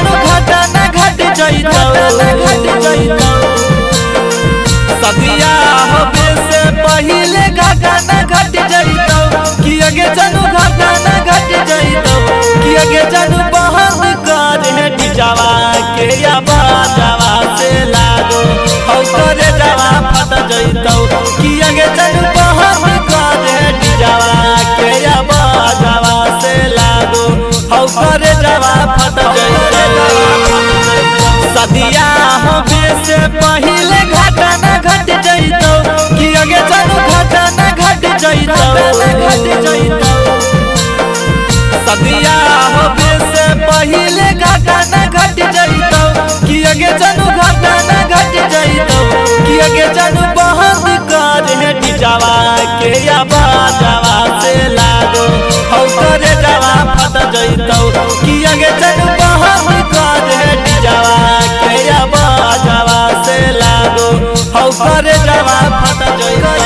जानू घटना घट जइतौ सदिया होबे से पहिले घटना घट जइतौ कि आगे जानू घटना घट जइतौ कि आगे जानू बहन कर है डिजावा के या बाजावा से लागो हौ करे जावा फट जइतौ कि आगे जानू बहन कर है डिजावा के या बाजावा से लागो हौ करे जावा फट जइतौ सदिया होबे से पहिले घटना घट जइतौ कि आगे जानू घटना घट जइतौ सदिया होबे से पहिले घटना घट जइतौ कि आगे जानू घटना घट जइतौ कि आगे जानू बहन कर है डिजावा के या बाजावा से लागो हौ करे जावा फट जइतौ कि आगे जानू बहन कर है डिजावा के या बाजावा से लागो हौ करे जावा फट जइतौ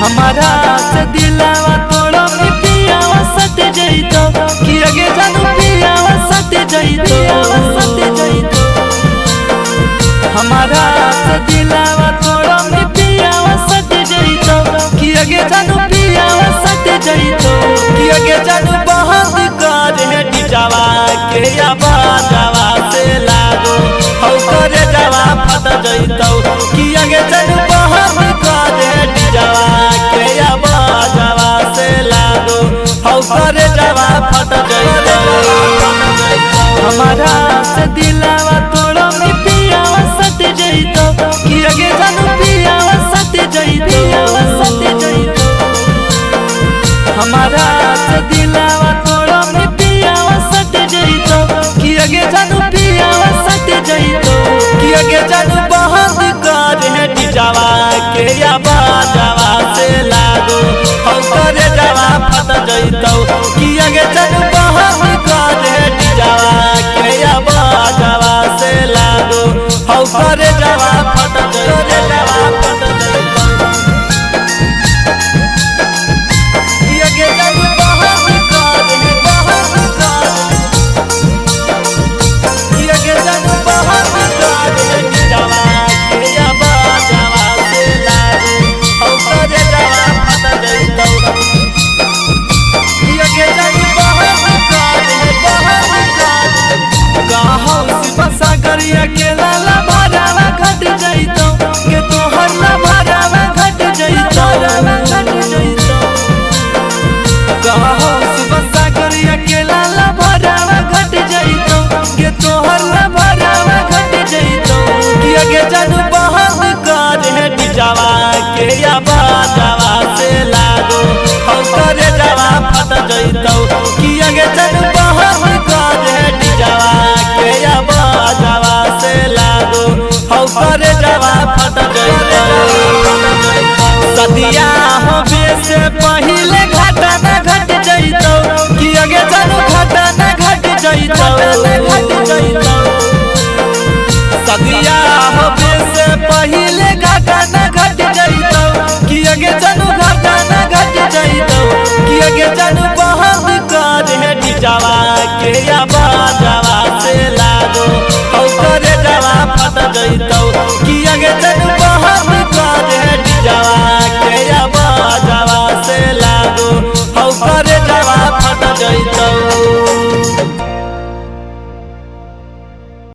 हमारा से दिलावा तोड़ा में पियावा सट जइतौ कि आगे जानू पियावा सट जइतौ हमारा से दिलावा तोड़ा में पियावा सट जइतौ कि आगे जानू पियावा सट जइतौ कि आगे जानू बहन कर है डिजावा के या बाजावा से लागो हौ करे जावा फट जइतौ कि आगे जानू बहन कर है डिजावा के या बाजावा से लागो हौ करे जावा फट जइतौ हमारा से दिलावा तोड़ा में पियावा सट जइतौ कि आगे जानू पियावा सट जइतौ हमारा से दिलावा तोड़ा में पियावा सट जइतौ कि आगे जानू पियावा सट जइतौ कि आगे जानू बहन कर है डिजावा के या बाजावा से लागो हौ करे जावा फट जइतौ कि आगे जानू बहन कर है डिजावा के या बाजावा से लागो हौ करे जावा फट जइतौ के लाला भरावा घट जइतौ के तोहर ला भरावा घट जइतौ कहो सुबह सागरिया के लाला भरावा घट जइतौ के तोहर ला भरावा घट जइतौ कि आगे जानू बहन कर है डिजावा के या बाजावा से लागो हौ करे जावा फट जइतौ कि आगे जानू बहन कर है डिजावा के या बाजावा से लागो हौ करे जावा फट जइतौ सदिया होबे से पहिले घटना घट जइतौ कि आगे जानू घटना घट जइतौ सदिया होबे से पहिले घटना घट जइतौ कि आगे जानू घटना घट जइतौ कि आगे जानू बहन कर है डिजावा के या बाजावा से लागो हौ करे जावा फट जइतौ कि आगे जानू